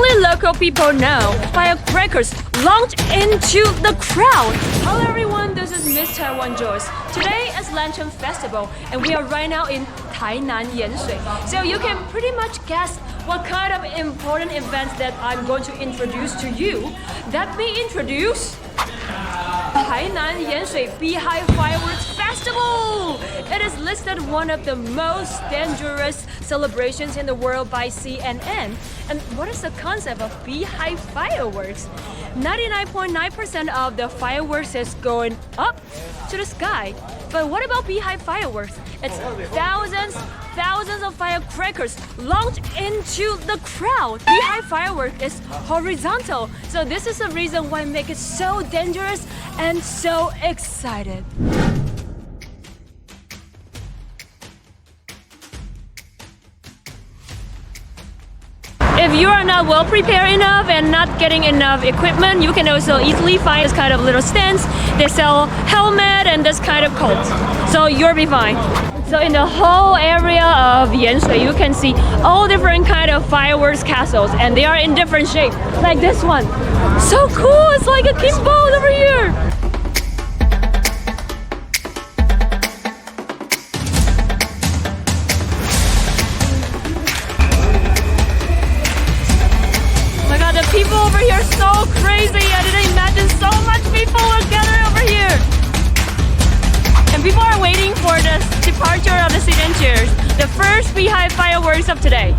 only local people know, firecrackers launch into the crowd. Hello everyone, this is Miss Taiwan Joyce. Today is Lantern Festival and we are right now in Tainan盐水. So you can pretty much guess what kind of important events that I'm going to introduce to you. Let me introduce Tainan盐水Beehive Fireworks Festival! It is listed one of the most dangerous celebrations in the world by CNN. And what is the concept of Beehive fireworks? 99.9% of the fireworks is going up to the sky. But what about Beehive fireworks? It's thousands of firecrackers launched into the crowd. Beehive firework is horizontal, so this is the reason why it makes it so dangerous and so excited. If you are not well prepared enough and not getting enough equipment, you can also easily find this kind of little stands. They sell helmet and this kind of coat, so you'll be fine. So in the whole area of Yanshui, you can see all different kind of fireworks castles, and they are in different shapes, like this one. So cool! It's like a kimball over here. People over here are so crazy. I didn't imagine so much people were gathered over here. And people are waiting for the departure of the sedan chairs, the first Beehive fireworks of today.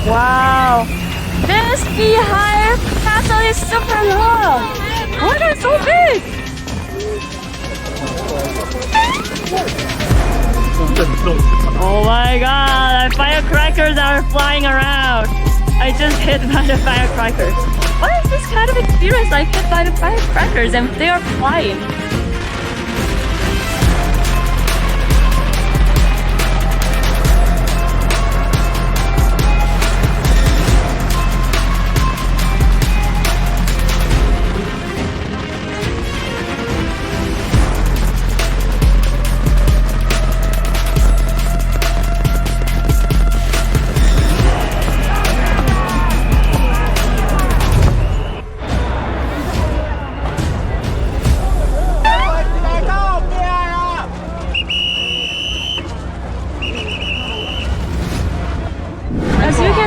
Wow, this Beehive castle is super long. Why are they so big? Oh my god, the firecrackers are flying around. I just hit by the firecrackers. What is this kind of experience? I hit by the firecrackers and they are flying.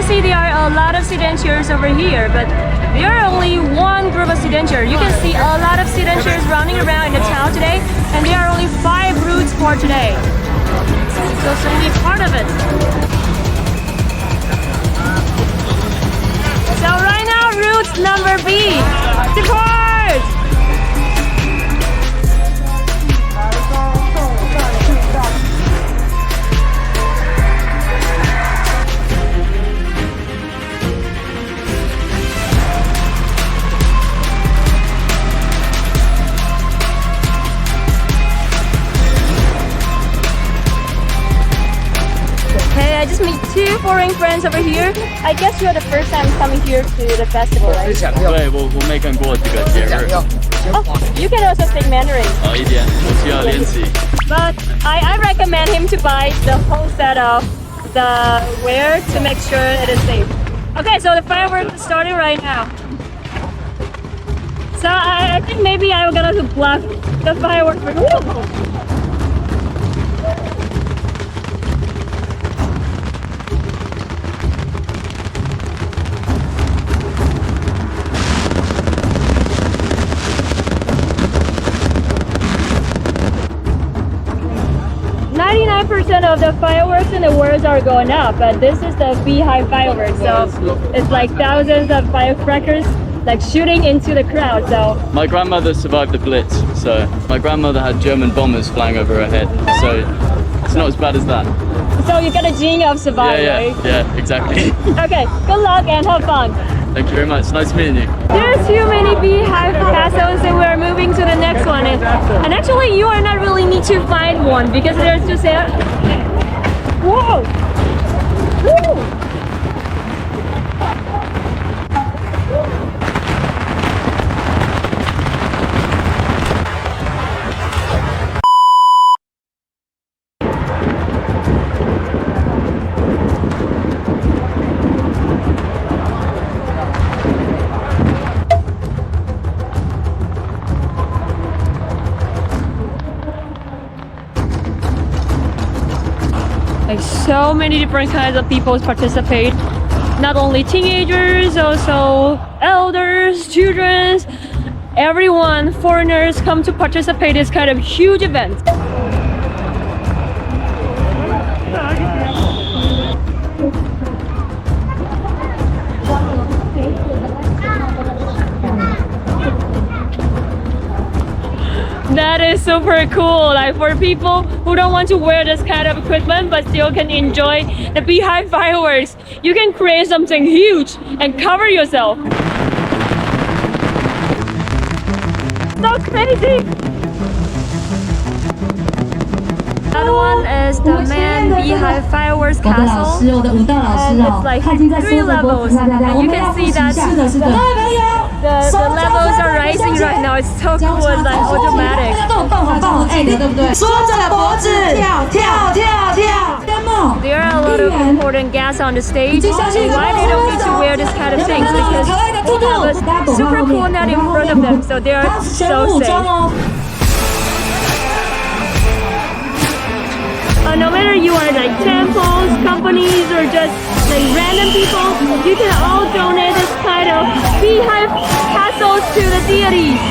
See, there are a lot of sedan chairs over here, but there are only one group of sedan chairs. You can see a lot of sedan chairs running around in the town today, and there are only 5 routes for today. So it's only part of it. So right now, route number B, depart! I just meet 2 foreign friends over here. I guess you're the first time coming here to the festival, right? 对，我没看过这个节日。Oh, you can also speak Mandarin. 好一点，我需要练习。 But I recommend him to buy the whole set of the wear to make sure it is safe. Okay, so the fireworks is starting right now. So I think maybe I'm gonna block the fireworks. Woo! 99% of the fireworks in the world are going up, but this is the Beehive fireworks, so it's like thousands of firecrackers like shooting into the crowd. So my grandmother survived the Blitz, so my grandmother had German bombers flying over her head, so it's not as bad as that. So you got a gene of survival, right? Yeah, exactly. Okay, good luck and have fun. Thank you very much. Nice meeting you. There's too many beehive castles, and we're moving to the next one. And actually, you are not really need to find one because there's just a. Whoa! Woo! Like so many different kinds of people participate. Not only teenagers, also elders, children, everyone, foreigners come to participate in this kind of huge event. That is super cool, like for people who don't want to wear this kind of equipment but still can enjoy the beehive fireworks. You can create something huge and cover yourself. So crazy! That one is the main beehive fireworks castle. And it's like 3 levels. And you can see that the levels are rising right now. It's so cool, it's like automatic. There are a lot of important guests on the stage. Why they don't need to wear this kind of things? Because they have a super cool net in front of them, so they are so safe. No matter you are like temples, companies, or just like random people, you can all donate this kind of beehive castles to the deities.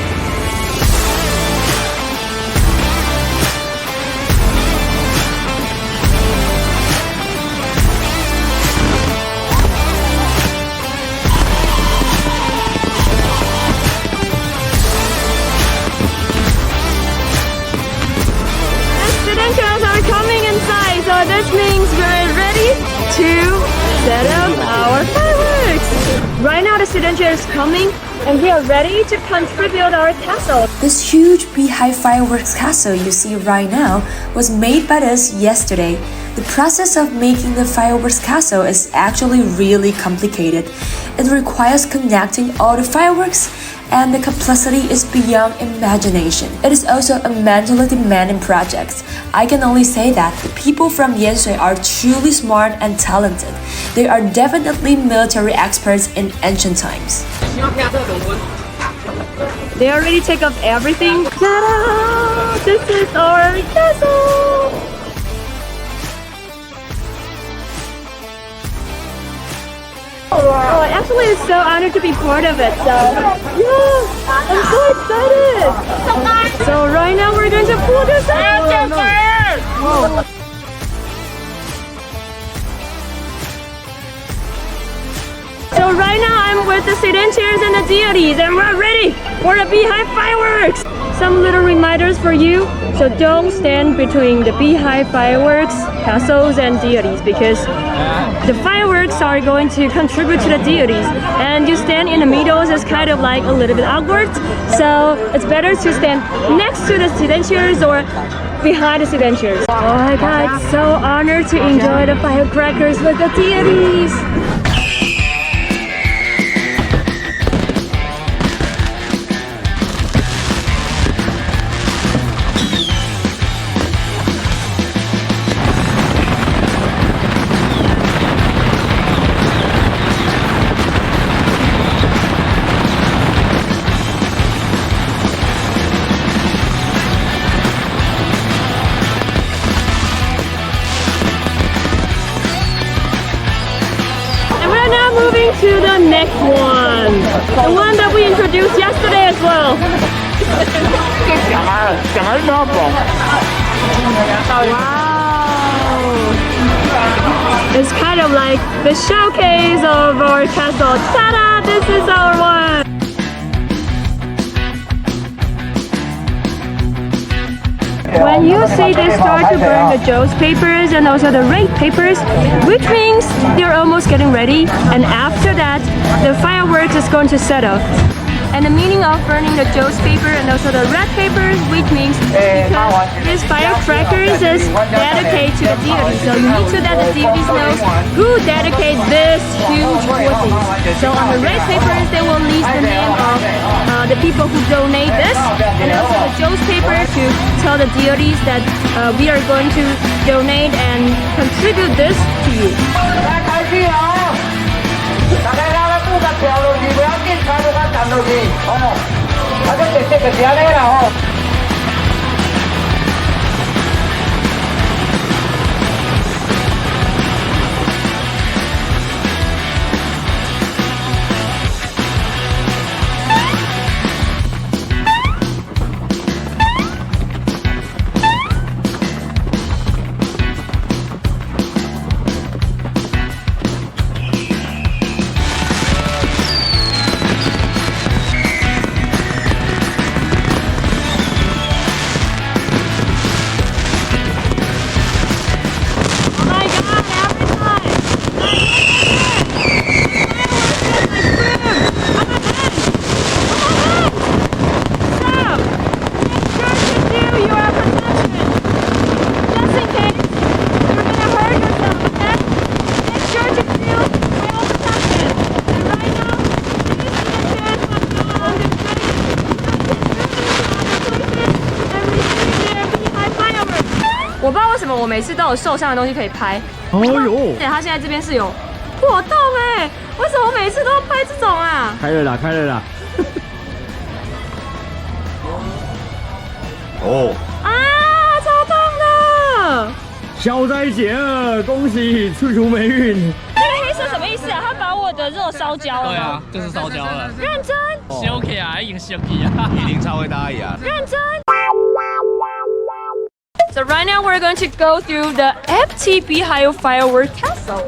So this means we're ready to set up our fireworks. Right now the student chair is coming and we are ready to contribute our castle. This huge beehive fireworks castle you see right now was made by us yesterday. The process of making the fireworks castle is actually really complicated. It requires connecting all the fireworks, and the complexity is beyond imagination. It is also a mentally demanding project. I can only say that the people from Yanshui are truly smart and talented. They are definitely military experts in ancient times. They already take off everything. Ta-da! This is our castle! Oh, actually, it's so honored to be part of it. So, yeah, I'm so excited. So right now we're going to pull this out. Whoa. So right now I'm with the student chairs and the deities, and we're ready for the beehive fireworks. Some little reminders for you. So don't stand between the beehive fireworks, castles, and deities, because the fireworks are going to contribute to the deities, and you stand in the middle is kind of like a little bit awkward. So it's better to stand next to the student chairs or behind the student chairs. Oh my god, it's so honored to enjoy the firecrackers with the deities. To the next one, the one that we introduced yesterday as well. Wow! It's kind of like the showcase of our castle. Ta-da! This is our one. When you see they start to burn the Joyce papers and also the rate papers, which means they're almost almost getting ready, and after that, the fireworks is going to set off. And the meaning of burning the Joyce paper and also the red papers, which means because this firecrackers is dedicated to the deities. So you need to let the deities know who dedicates this huge forces. So on the red papers, they will list the name of the people who donate this, and also the Joyce paper to tell the deities that we are going to donate and contribute this to you. 大家不甲跳落去，不要紧，踩落甲站落去，哦，这直接就是安尼啦，吼。我不知道为什么我每次都有受伤的东西可以拍。哦呦！而且它现在这边是有破洞哎，为什么我每次都要拍这种啊？开了啦，开了啦！哦啊，超痛的！消灾解厄，恭喜处处霉运。这个黑色什么意思啊？它把我的肉烧焦了。对啊，就是烧焦了。认真？烧起来已经烧起啊，一定超会大意啊！认真。So right now we're going to go through the empty Beehive firework castle.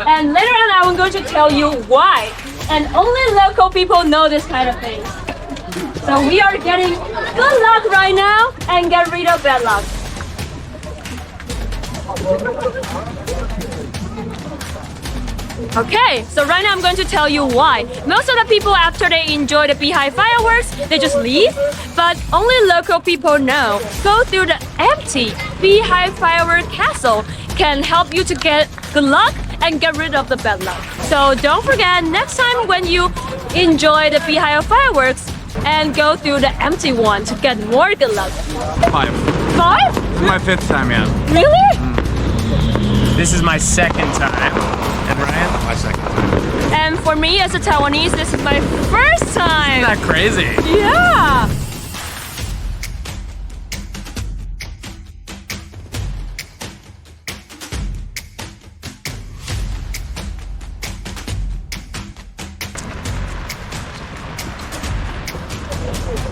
And later on I'm going to tell you why. And only local people know this kind of thing. So we are getting good luck right now and get rid of bad luck. Okay, so right now I'm going to tell you why. Most of the people after they enjoy the Beehive fireworks, they just leave. But only local people know. Go through the empty Beehive firework castle can help you to get good luck and get rid of the bad luck. So don't forget, next time when you enjoy the Beehive fireworks, and go through the empty one to get more good luck. 5. 5? This is my 5th time, yeah. Really? This is my 2nd time. And Ryan, my 2nd time. And for me as a Taiwanese, this is my first time. Isn't that crazy? Yeah.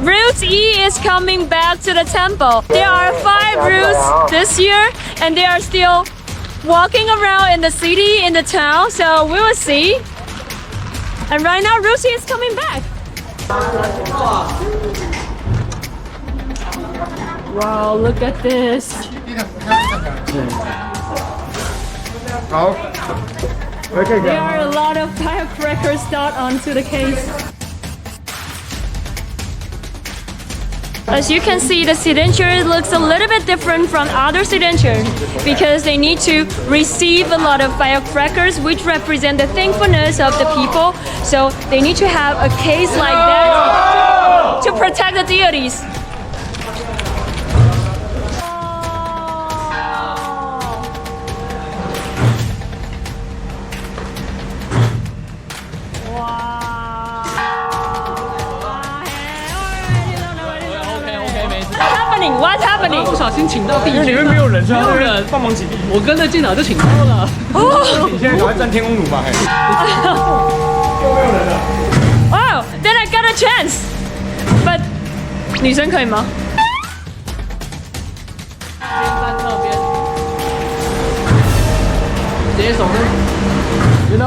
Route E is coming back to the temple. There are 5 routes this year, and they are still walking around in the city, in the town, so we will see. And right now, Route E is coming back. Wow, look at this. There are a lot of firecrackers stuck onto the case. As you can see, the signature looks a little bit different from other signatures because they need to receive a lot of firecrackers which represent the thankfulness of the people. So they need to have a case like that to protect the deities. What's happening? 不小心请到地因为里面没有人，所以他们帮忙请地。我跟着进来就请到了。Oh. 你现在赶快站天空弩吧，嘿。又没有人了。Wow, then I got a chance. But 女生可以吗？先站侧边，直接手伸。Gino。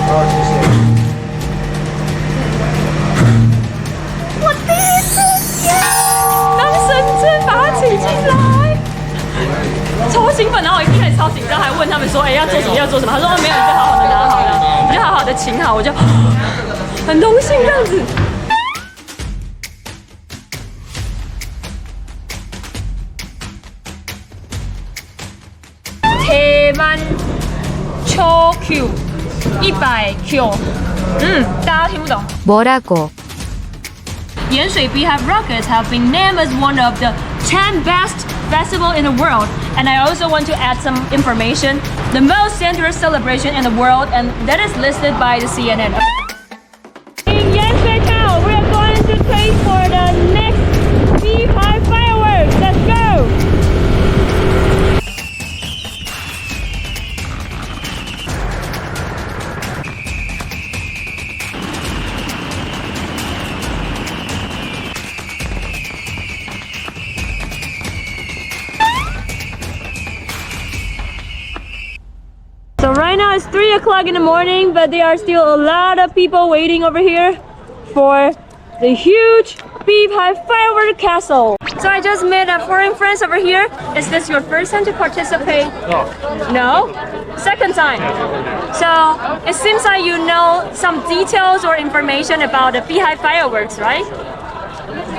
好，谢谢。我第一次当绳子把它请进来。超兴奋，然后我一开始超紧张，还问他们说，要做什么要做什么，他说没有，你就好好的拿好了，你就好好的请好，我就很荣幸这样子。台湾超 Q 100 Q， 大家听不懂。뭐라고?鹽水 Beehive rockets have been named as one of the 10 best festivals in the world. And I also want to add some information. The most dangerous celebration in the world, and that is listed by the CNN. In 鹽水now, we are going to train for the next Beehive fireworks. Let's go! So right now it's 3 o'clock in the morning, but there are still a lot of people waiting over here for the huge Beehive firework castle. So I just met a foreign friends over here. Is this your first time to participate? No? Second time? So it seems like you know some details or information about the Beehive fireworks, right?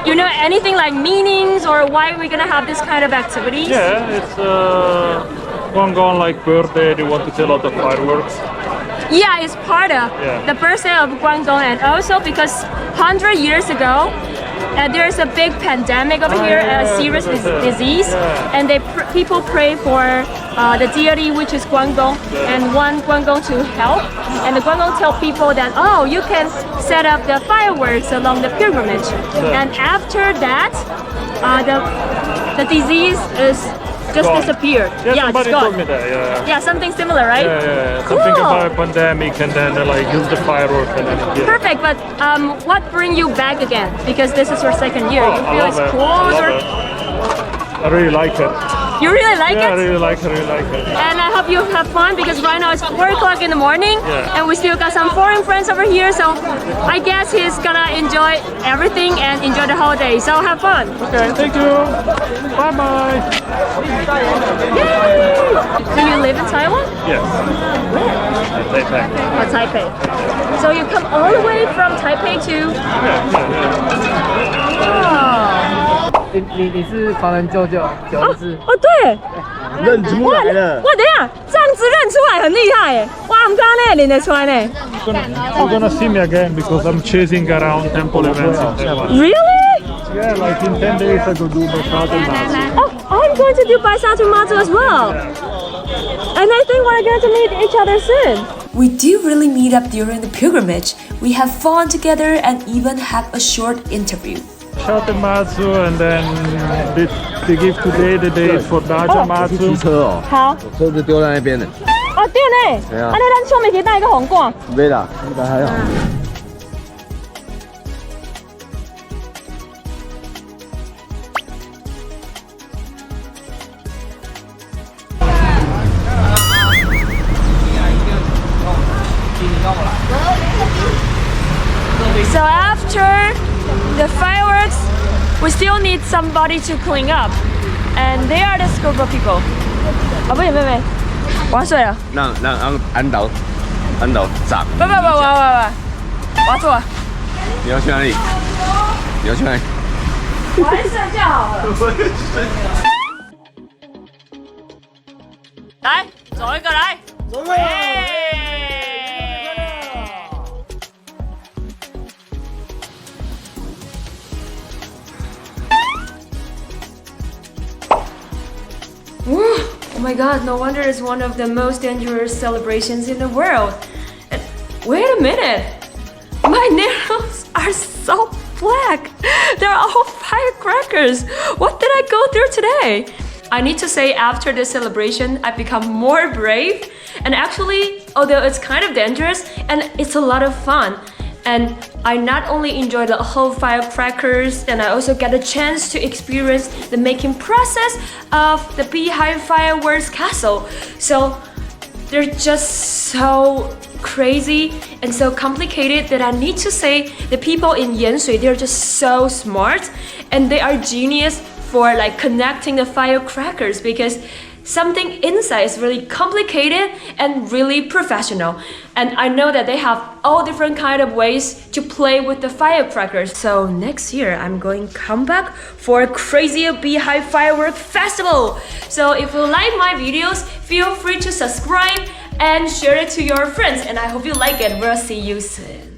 You know anything like meanings or why we're gonna have this kind of activities? Yeah, it's Guangdong like birthday. They want to tell out the fireworks. Yeah, it's part of the birthday of Guangdong, and also because 100 years ago, there's a big pandemic over here, a serious disease, and people pray for the deity, which is Guangdong, and want Guangdong to help. And the Guangdong tell people that, oh, you can set up the fireworks along the pilgrimage. And after that, the disease is just disappeared. Yeah, It's somebody gone. told me that. Yeah, something similar, right? Yeah. Cool. Something about pandemic, and then like use the fireworks, and then Perfect, but what bring you back again? Because this is your second year. You I feel love it's it. cool, or I really like it. you really like Yeah, I it? really like it. And I hope you have fun because right now it's 4 o'clock in the morning, and we still got some foreign friends over here. So I guess he's gonna enjoy everything and enjoy the whole day. So have fun. Okay, thank you. Bye bye. Do you live in Taiwan? Yes. Taipei. Or Taipei? So you come all the way from Taipei to. Oh. 你是狂人舅舅九日哦，对，认出来了。哇，等一下，这样子认出来很厉害耶！哇，我们刚刚那个认得出来呢。You're gonna see me again because I'm chasing around temple events in Taiwan. Really? Yeah, like in 10 days I go do Bashatin. Oh, I'm going to do Baisatu Matsu as well. And I think we're going to meet each other soon. We do really meet up during the pilgrimage. We have fun together and even have a short interview. Shatematsu, and then they give today the date for Dajamatsu. 车哦，好，车子丢在那边呢。哦对呢，对啊啊，那咱上面可以带一个红冠。没啦，应该还好。So after the fireworks, we still need somebody to clean up, and they are the scuba people. 啊，不行，我要睡了。让安导长。不，我要做。你要去哪里？你要去哪里？我还是睡觉好了。来，走一个来。走一个。Oh my god, no wonder it's one of the most dangerous celebrations in the world. And wait a minute. My nails are so black. They're all firecrackers. What did I go through today? I need to say after the celebration, I've become more brave. And actually, although it's kind of dangerous, and it's a lot of fun. And I not only enjoy the whole firecrackers, and I also get a chance to experience the making process of the Beehive fireworks castle. So they're just so crazy and so complicated that I need to say the people in Yanshui, they're just so smart and they are genius for like connecting the firecrackers because something inside is really complicated and really professional. And I know that they have all different kind of ways to play with the firecrackers. So next year, I'm going to come back for a crazier Beehive firework festival. So if you like my videos, feel free to subscribe and share it to your friends. And I hope you like it. We'll see you soon.